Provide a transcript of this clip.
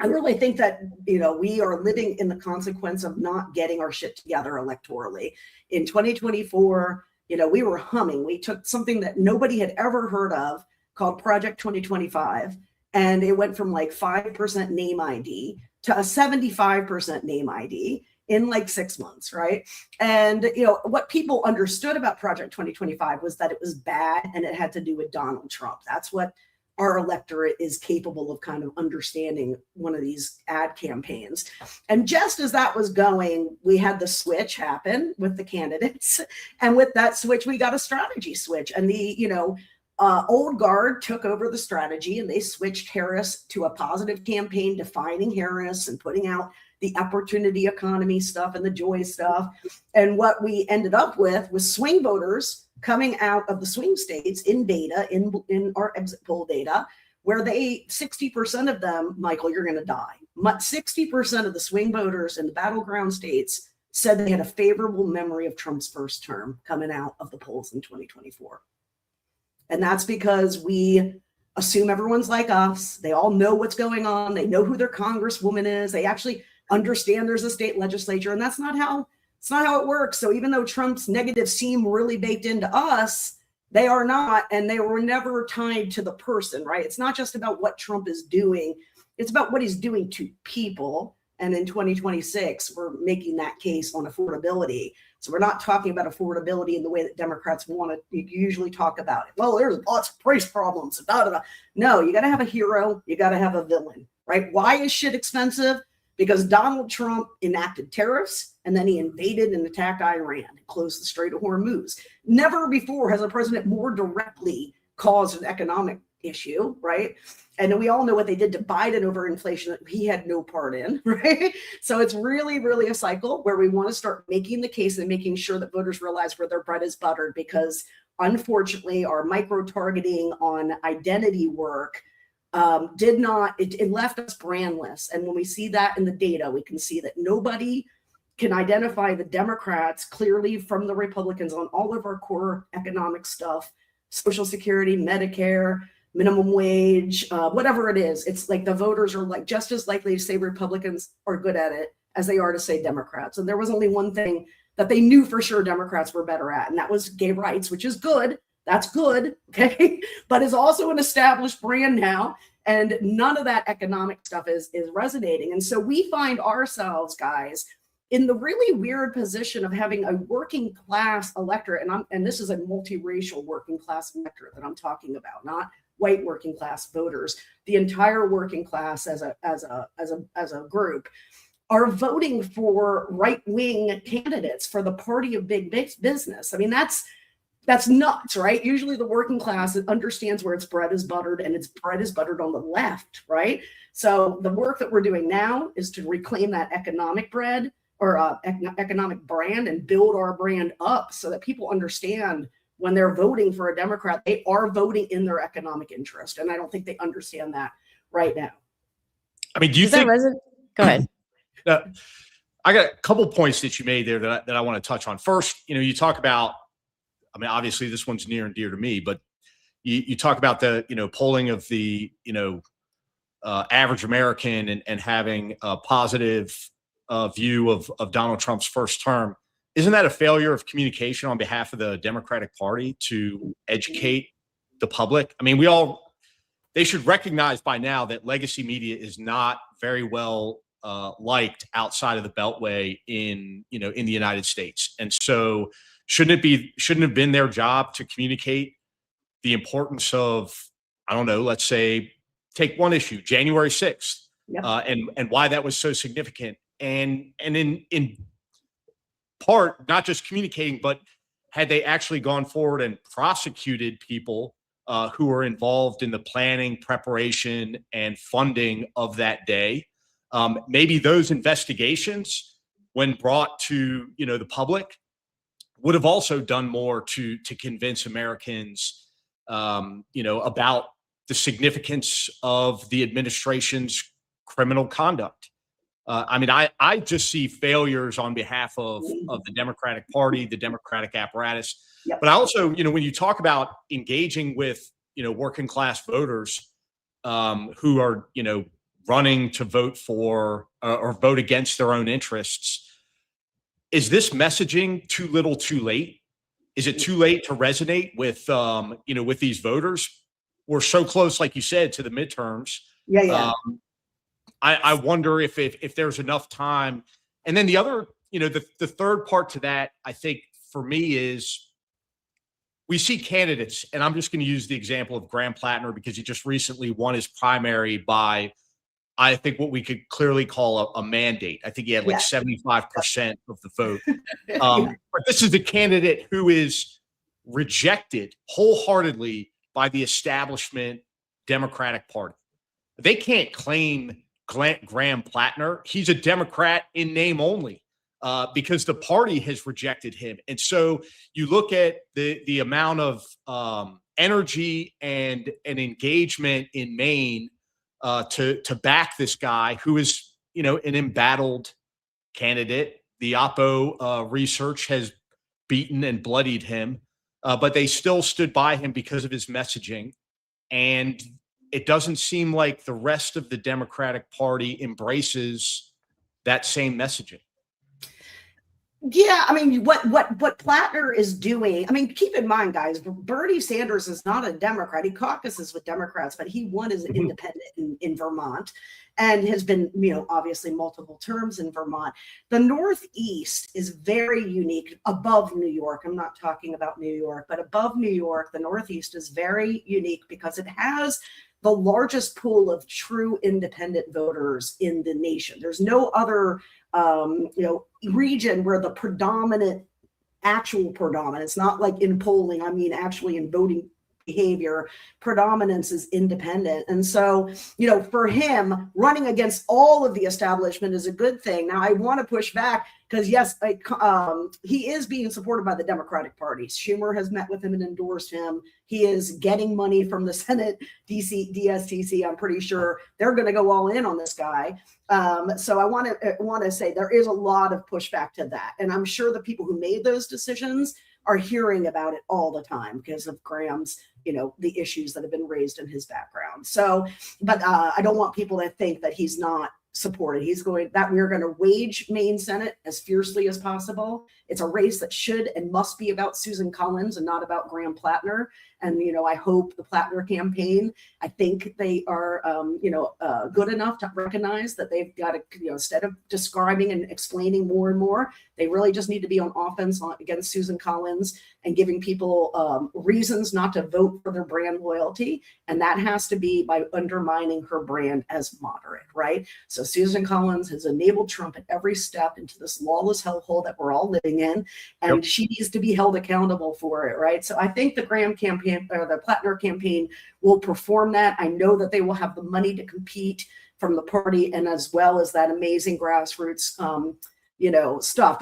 I really think that, we are living in the consequence of not getting our shit together electorally. In 2024, we were humming. We took something that nobody had ever heard of called Project 2025, and it went from like 5% name ID to a 75% name ID in like 6 months, right? And, what people understood about Project 2025 was that it was bad and it had to do with Donald Trump. That's what our electorate is capable of kind of understanding one of these ad campaigns. And just as that was going, we had the switch happen with the candidates. And with that switch, we got a strategy switch. And the, old guard took over the strategy, and they switched Harris to a positive campaign defining Harris and putting out the opportunity economy stuff and the joy stuff. And what we ended up with was swing voters coming out of the swing states in data, in our exit poll data, where 60% of them, Michael, you're going to die. 60% of the swing voters in the battleground states said they had a favorable memory of Trump's first term coming out of the polls in 2024. And that's because we assume everyone's like us. They all know what's going on. They know who their congresswoman is. They actually understand there's a state legislature, and that's not how it works. So even though Trump's negatives seem really baked into us, they are not, and they were never tied to the person, right? It's not just about what Trump is doing. It's about what he's doing to people. And in 2026, we're making that case on affordability. So we're not talking about affordability in the way that Democrats want to usually talk about it. Well, there's lots of price problems. No, you got to have a hero. You got to have a villain, right? Why is shit expensive? Because Donald Trump enacted tariffs, and then he invaded and attacked Iran and closed the Strait of Hormuz. Never before has a president more directly caused an economic issue, right? And we all know what they did to Biden over inflation that he had no part in, right? So it's really, really a cycle where we want to start making the case and making sure that voters realize where their bread is buttered, because unfortunately our micro-targeting on identity work it left us brandless. And when we see that in the data, we can see that nobody can identify the Democrats clearly from the Republicans on all of our core economic stuff, Social Security, Medicare, minimum wage, whatever it is. It's like the voters are like just as likely to say Republicans are good at it as they are to say Democrats. And there was only one thing that they knew for sure Democrats were better at, and that was gay rights, which is good. That's good, okay? But is also an established brand now, and none of that economic stuff is resonating. And so we find ourselves, guys, in the really weird position of having a working class electorate, and this is a multiracial working class electorate that I'm talking about, not white working class voters. The entire working class as a group are voting for right-wing candidates for the party of big business. I mean, that's nuts, right? Usually the working class understands where its bread is buttered, and its bread is buttered on the left, right? So the work that we're doing now is to reclaim that economic bread or economic brand and build our brand up so that people understand when they're voting for a Democrat, they are voting in their economic interest. And I don't think they understand that right now. I mean, do you think? Go ahead. I got a couple points that you made there that I want to touch on. First, you talk about, I mean, obviously this one's near and dear to me, but you talk about the, polling of the, average American and having a positive view of Donald Trump's first term. Isn't that a failure of communication on behalf of the Democratic Party to educate the public? I mean, they should recognize by now that legacy media is not very well liked outside of the Beltway in the United States. And so shouldn't have been their job to communicate the importance of, I don't know, let's say, take one issue, January 6th, yep. And why that was so significant. And in part, not just communicating, but had they actually gone forward and prosecuted people who were involved in the planning, preparation, and funding of that day, maybe those investigations, when brought to the public, would have also done more to convince Americans, about the significance of the administration's criminal conduct. I mean, I just see failures on behalf of the Democratic Party, the Democratic apparatus. Yep. But I also, when you talk about engaging with, working class voters who are, running to vote for or vote against their own interests. Is this messaging too little too late? Is it too late to resonate with, with these voters? We're so close, like you said, to the midterms. Yeah. I wonder if there's enough time. And then the other, the third part to that, I think for me is we see candidates, and I'm just going to use the example of Graham Plattner because he just recently won his primary by, I think, what we could clearly call a mandate. I think he had like 75% of the vote. But this is a candidate who is rejected wholeheartedly by the establishment Democratic Party. They can't claim Graham Plattner. He's a Democrat in name only because the party has rejected him. And so you look at the amount of energy and engagement in Maine to back this guy who is, an embattled candidate. The Oppo research has beaten and bloodied him, but they still stood by him because of his messaging. And it doesn't seem like the rest of the Democratic Party embraces that same messaging. Yeah, I mean, what Plattner is doing, I mean, keep in mind, guys, Bernie Sanders is not a Democrat. He caucuses with Democrats, but he won as an independent in Vermont and has been, obviously multiple terms in Vermont. The Northeast is very unique above New York. I'm not talking about New York, but above New York, the Northeast is very unique because it has the largest pool of true independent voters in the nation. There's no other region where the actual predominance, not like in polling, I mean, actually in voting behavior, predominance is independent. And so, for him, running against all of the establishment is a good thing. Now, I want to push back because, yes, he is being supported by the Democratic Party. Schumer has met with him and endorsed him. He is getting money from the Senate DSTC. I'm pretty sure they're going to go all in on this guy. So I want to say there is a lot of pushback to that. And I'm sure the people who made those decisions are hearing about it all the time because of Graham's, the issues that have been raised in his background. So, but I don't want people to think that he's not supported. We're going to wage Maine Senate as fiercely as possible. It's a race that should and must be about Susan Collins and not about Graham Plattner. And, I hope the Plattner campaign, I think they are, good enough to recognize that they've got to, instead of describing and explaining more and more, they really just need to be on offense against Susan Collins and giving people reasons not to vote for their brand loyalty. And that has to be by undermining her brand as moderate, right? So Susan Collins has enabled Trump at every step into this lawless hellhole that we're all living in, and she needs to be held accountable for it, right? So I think the Graham campaign or the Plattner campaign will perform that. I know that they will have the money to compete from the party and as well as that amazing grassroots, stuff. But